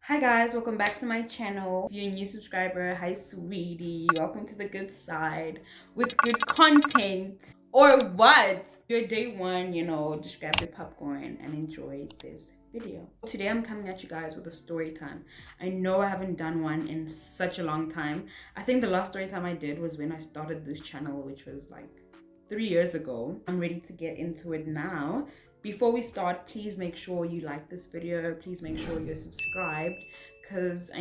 Hi guys, welcome back to my channel. If you're a new subscriber, hi sweetie. Welcome to the good side with good content. Or what? Your day one, just grab your popcorn and enjoy this video. Today I'm coming at you guys with a story time. I know I haven't done one in such a long time. I think the last story time I did was when I started this channel, which was like 3 years ago. I'm ready to get into it now. Before we start, please make sure you like this video. Please make sure you're subscribed, because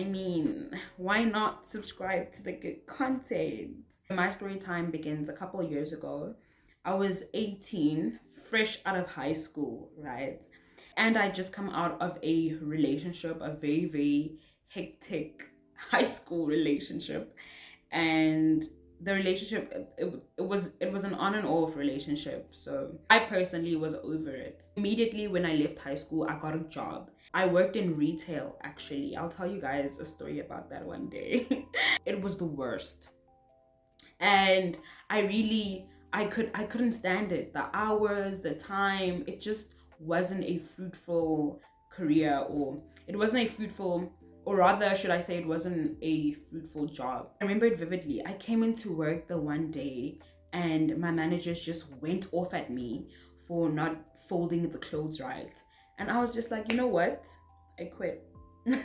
why not subscribe to the good content? My story time begins a couple of years ago. I was 18, fresh out of high school, right? And I just come out of a relationship, a very, very hectic high school relationship. And the relationship, it was an on and off relationship, so I personally was over it. Immediately when I left high school, I got a job. I worked in retail. Actually, I'll tell you guys a story about that one day. It was the worst, and I couldn't stand it. The hours, the time, it just wasn't a fruitful career, or it wasn't a fruitful, or rather should I say, it wasn't a fruitful job. I remember it vividly. I came into work the one day and my managers just went off at me for not folding the clothes right. And I was just like, you know what? I quit.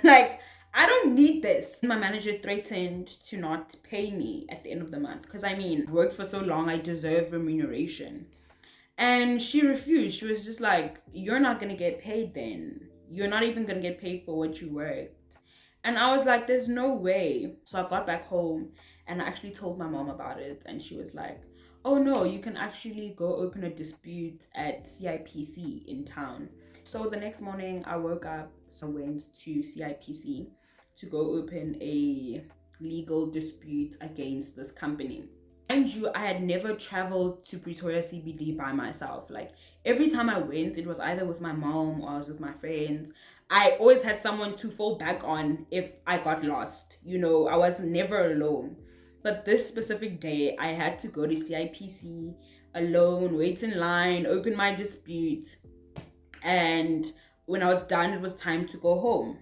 Like, I don't need this. My manager threatened to not pay me at the end of the month because I've worked for so long, I deserve remuneration. And she refused. She was just like, you're not gonna get paid then. You're not even gonna get paid for what you worked. And I was like, there's no way. So I got back home and I actually told my mom about it. And she was like, oh no, you can actually go open a dispute at CIPC in town. So the next morning I woke up, so I went to CIPC to go open a legal dispute against this company. Mind you, I had never traveled to Pretoria CBD by myself. Like, every time I went, it was either with my mom or I was with my friends. I always had someone to fall back on if I got lost. I was never alone. But this specific day, I had to go to CIPC alone, wait in line, open my dispute. And when I was done, it was time to go home.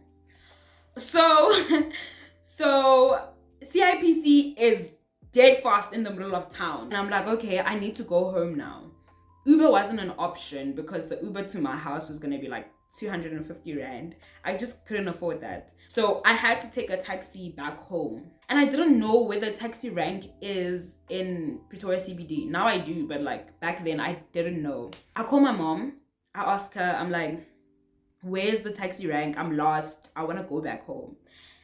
So, so CIPC is dead fast in the middle of town. And I'm like, okay, I need to go home now. Uber wasn't an option because the Uber to my house was going to be like 250 Rand. I just couldn't afford that. So I had to take a taxi back home. And I didn't know where the taxi rank is in Pretoria CBD. Now I do, but like back then I didn't know. I call my mom. I ask her, I'm like, where's the taxi rank? I'm lost. I want to go back home.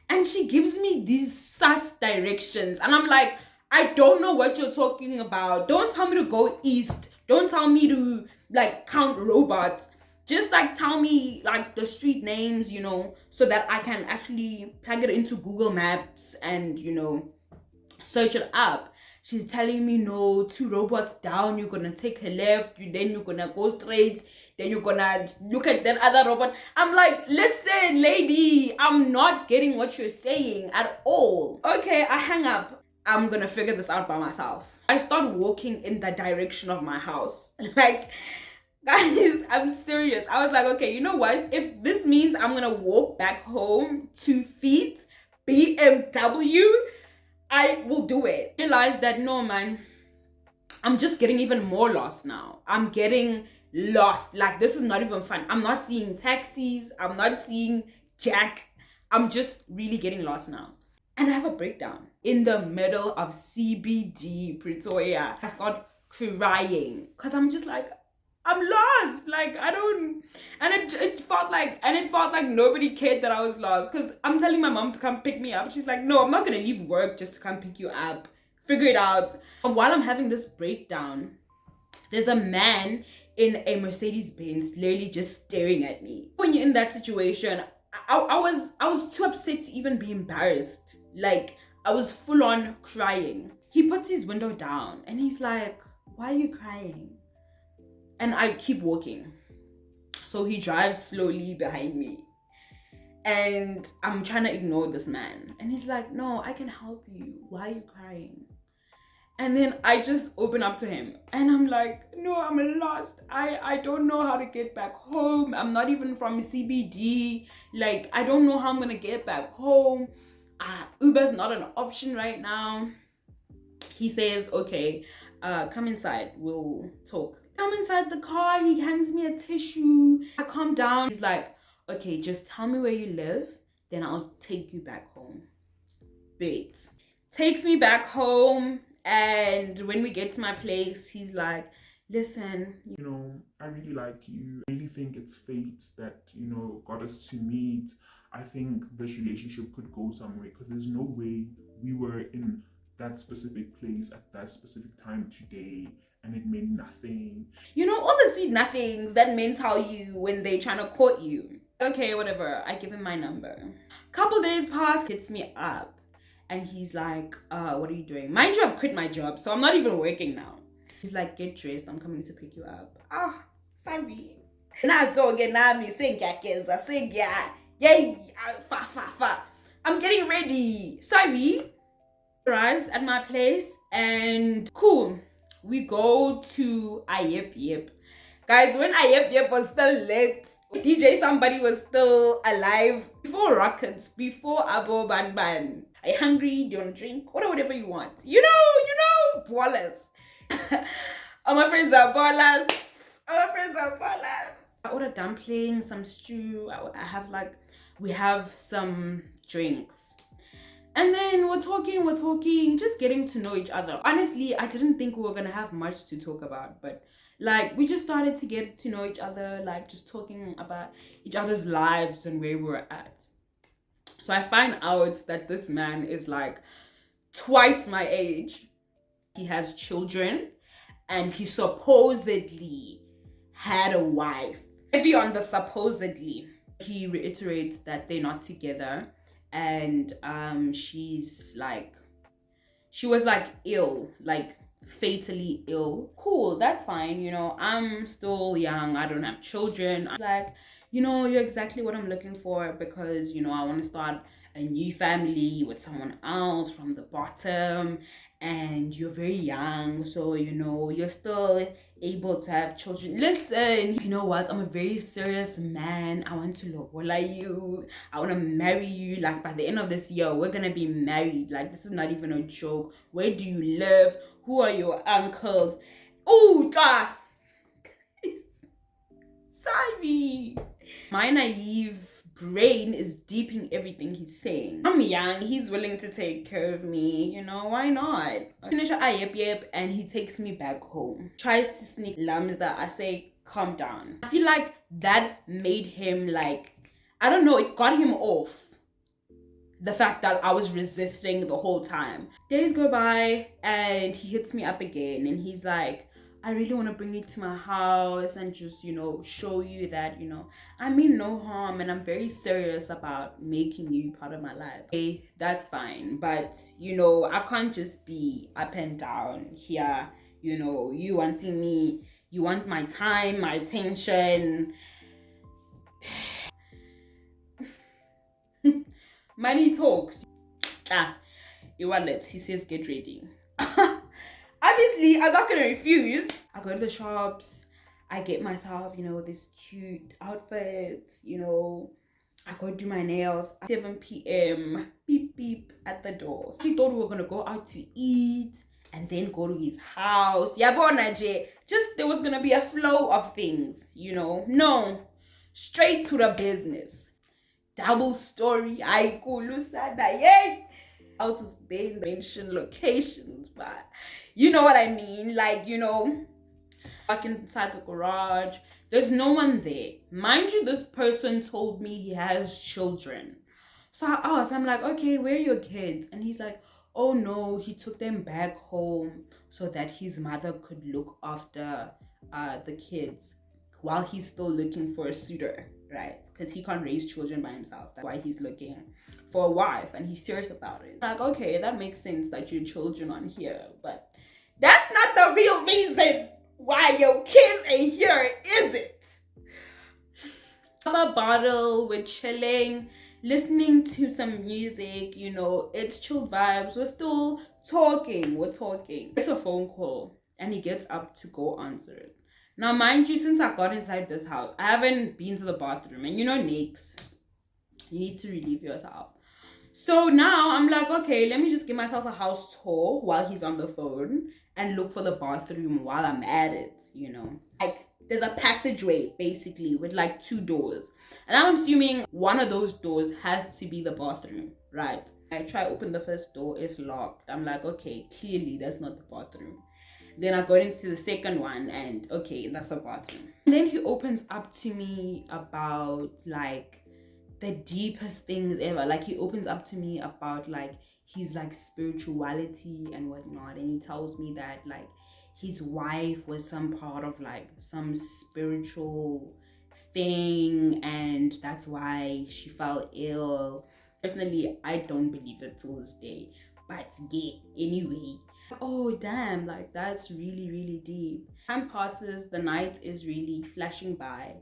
And she gives me these sus directions. And I'm like, I don't know what you're talking about. Don't tell me to go east. Don't tell me to like count robots. Just like tell me like the street names, so that I can actually plug it into Google Maps and, search it up. She's telling me, no, 2 robots down, you're gonna take a left, then you're gonna go straight, then you're gonna look at that other robot. I'm like, listen, lady, I'm not getting what you're saying at all. Okay, I hang up. I'm gonna figure this out by myself. I start walking in the direction of my house. Like, guys, I'm serious. I was like, okay, you know what? If this means I'm gonna walk back home 2 feet, BMW, I will do it. I realized that no, man, I'm just getting even more lost now. I'm getting lost. Like, this is not even fun. I'm not seeing taxis. I'm not seeing Jack. I'm just really getting lost now. And I have a breakdown in the middle of CBD Pretoria. I start crying because I'm just like, I'm lost. Like, I don't, and it felt like nobody cared that I was lost, because I'm telling my mom to come pick me up. She's like, no, I'm not gonna leave work just to come pick you up. Figure it out. And while I'm having this breakdown, there's a man in a Mercedes Benz literally just staring at me. When you're in that situation, I was too upset to even be embarrassed. Like, I was full on crying. He puts his window down and he's like, why are you crying? And I keep walking. So he drives slowly behind me. And I'm trying to ignore this man. And he's like, no, I can help you. Why are you crying? And then I just open up to him and I'm like, no, I'm lost. I don't know how to get back home. I'm not even from CBD. Like, I don't know how I'm gonna get back home. Uber's not an option right now. He says, okay, come inside, we'll talk. Come inside the car, he hands me a tissue. I calm down. He's like, okay, just tell me where you live, then I'll take you back home. Wait. Takes me back home, and when we get to my place, he's like, listen, you know, I really like you. I really think it's fate that, you know, got us to meet. I think this relationship could go somewhere because there's no way we were in that specific place at that specific time today and it meant nothing. You know, all the sweet nothings that men tell you when they trying to court you. Okay, whatever. I give him my number. Couple days pass, hits me up. And he's like, what are you doing? Mind you, I've quit my job, so I'm not even working now. He's like, get dressed, I'm coming to pick you up. Sorry. I'm getting ready. Sorry. Arrives at my place and cool. We go to YOUCUT. Guys, when YOUCUT was still lit, DJ somebody was still alive. Before rockets, before Abo Ban Ban. Are you hungry? Do you want to drink? Whatever you want. You know, ballers. All my friends are ballers. I ordered dumplings, some stew. We have some drinks. And then we're talking, just getting to know each other. Honestly, I didn't think we were gonna have much to talk about, but like we just started to get to know each other, like just talking about each other's lives and where we were at. So I find out that this man is like twice my age. He has children and he supposedly had a wife. Heavy on the supposedly. He reiterates that they're not together and she was like ill, like fatally ill. Cool, that's fine, you know, I'm still young, I don't have children. I'm like, you know, you're exactly what I'm looking for because, you know, I want to start a new family with someone else from the bottom, and you're very young, so you know you're still able to have children. Listen, you know what, I'm a very serious man. I want to lobola you, I want to marry you. Like by the end of this year we're gonna be married. Like this is not even a joke. Where do you live? Who are your uncles? Oh God. Sorry, my naive brain is deep in everything he's saying. I'm young, he's willing to take care of me, you know, why not? I finish YOUCUT and he takes me back home. Tries to sneak Lamza. I say, calm down. I feel like that made him like, I don't know, it got him off the fact that I was resisting the whole time. Days go by and he hits me up again and he's like, I really want to bring you to my house and just, you know, show you that, you know, I mean no harm and I'm very serious about making you part of my life. Okay, that's fine. But, you know, I can't just be up and down here, you know, you wanting me, you want my time, my attention. Money talks. Your wallet, he says, get ready. Obviously, I'm not gonna refuse. I go to the shops, I get myself, you know, this cute outfit, you know, I go do my nails. 7 p.m. beep beep at the door. So we thought we were gonna go out to eat and then go to his house. Just there was gonna be a flow of things, you know. No, straight to the business. Double story, I go yay. House was being mentioned locations, but you know what I mean, like, you know, back inside the garage, there's no one there. Mind you, this person told me he has children. So I asked, I'm like, okay, where are your kids? And he's like, oh no, he took them back home so that his mother could look after the kids while he's still looking for a suitor, right? Because he can't raise children by himself. That's why he's looking for a wife and he's serious about it. Like, okay, that makes sense that your children aren't here, but that's not the real reason why your kids ain't here, is it? Have a bottle, we're chilling, listening to some music, you know, it's chill vibes. We're still We're talking. It's a phone call and he gets up to go answer it. Now, mind you, since I got inside this house, I haven't been to the bathroom. And you know, Nakes, you need to relieve yourself. So now I'm like, okay, let me just give myself a house tour while he's on the phone and look for the bathroom while I'm at it, you know. Like, there's a passageway basically with like 2 doors. And I'm assuming one of those doors has to be the bathroom, right? I try open the first door, it's locked. I'm like, okay, clearly that's not the bathroom. Then I go into the second one and okay, that's a bathroom. And then he opens up to me about like the deepest things ever. Like he opens up to me about like his like spirituality and whatnot, and he tells me that like his wife was some part of like some spiritual thing and that's why she fell ill. Personally, I don't believe it till this day, but yeah, anyway. Oh damn, like that's really deep. Time passes, the night is really flashing by,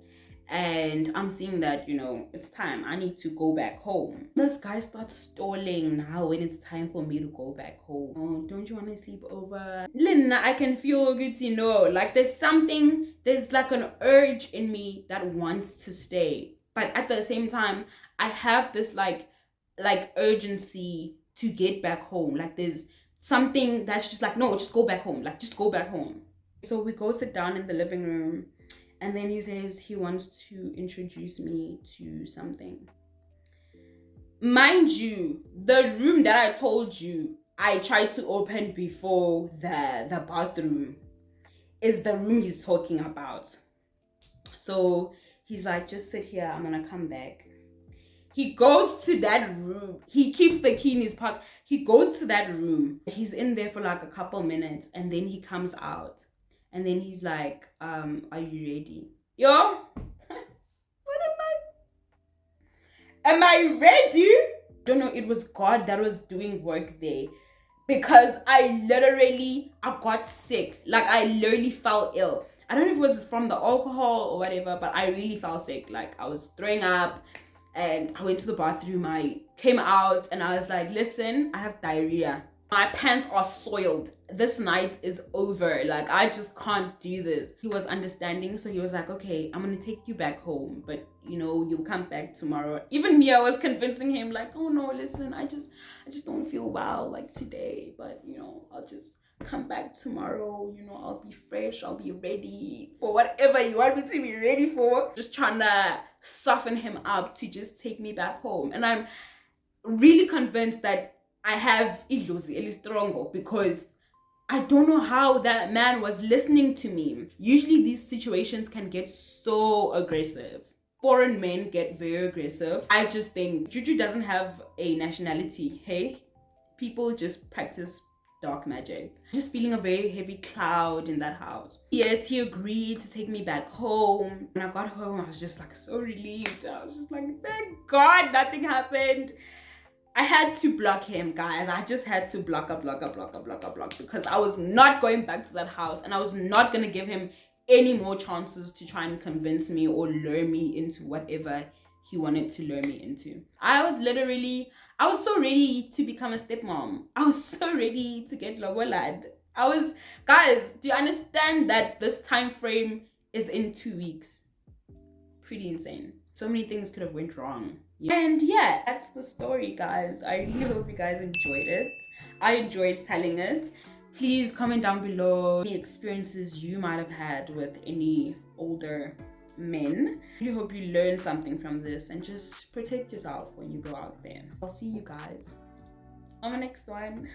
and I'm seeing that, you know, it's time. I need to go back home. This guy starts stalling now when it's time for me to go back home. Oh, don't you want to sleep over? Lynn, I can feel good, you know, like there's like an urge in me that wants to stay. But at the same time, I have this like urgency to get back home. Like there's something that's just like, no, just go back home. Like just go back home. So we go sit down in the living room. And then he says he wants to introduce me to something. Mind you, the room that I told you I tried to open before the bathroom is the room he's talking about. So he's like, just sit here, I'm gonna come back. He goes to that room. He keeps the key in his pocket. He goes to that room. He's in there for like a couple minutes and then he comes out. And then he's like, are you ready? Yo, what am I ready? Don't know, it was God that was doing work there. Because I got sick. Like I literally fell ill. I don't know if it was from the alcohol or whatever, but I really felt sick. Like I was throwing up and I went to the bathroom. I came out and I was like, listen, I have diarrhea. My pants are soiled. This night is over. Like, I just can't do this. He was understanding. So he was like, okay, I'm going to take you back home. But, you know, you'll come back tomorrow. Even me, I was convincing him like, oh no, listen, I just don't feel well like today. But, you know, I'll just come back tomorrow. You know, I'll be fresh. I'll be ready for whatever you want me to be ready for. Just trying to soften him up to just take me back home. And I'm really convinced that I have idlozi elistrongo because I don't know how that man was listening to me. Usually these situations can get so aggressive. Foreign men get very aggressive. I just think Juju doesn't have a nationality. Hey, people just practice dark magic. Just feeling a very heavy cloud in that house. Yes, he agreed to take me back home. When I got home, I was just like so relieved. I was just like, thank God nothing happened. I had to block him, guys. I just had to block because I was not going back to that house and I was not going to give him any more chances to try and convince me or lure me into whatever he wanted to lure me into. I was so ready to become a stepmom. I was so ready to get lobolad. Guys, do you understand that this time frame is in 2 weeks? Pretty insane. So many things could have went wrong. And yeah, that's the story, guys. I really hope you guys enjoyed it. I enjoyed telling it. Please comment down below any experiences you might have had with any older men. I really hope you learned something from this and just protect yourself when you go out there. I'll see you guys on the next one.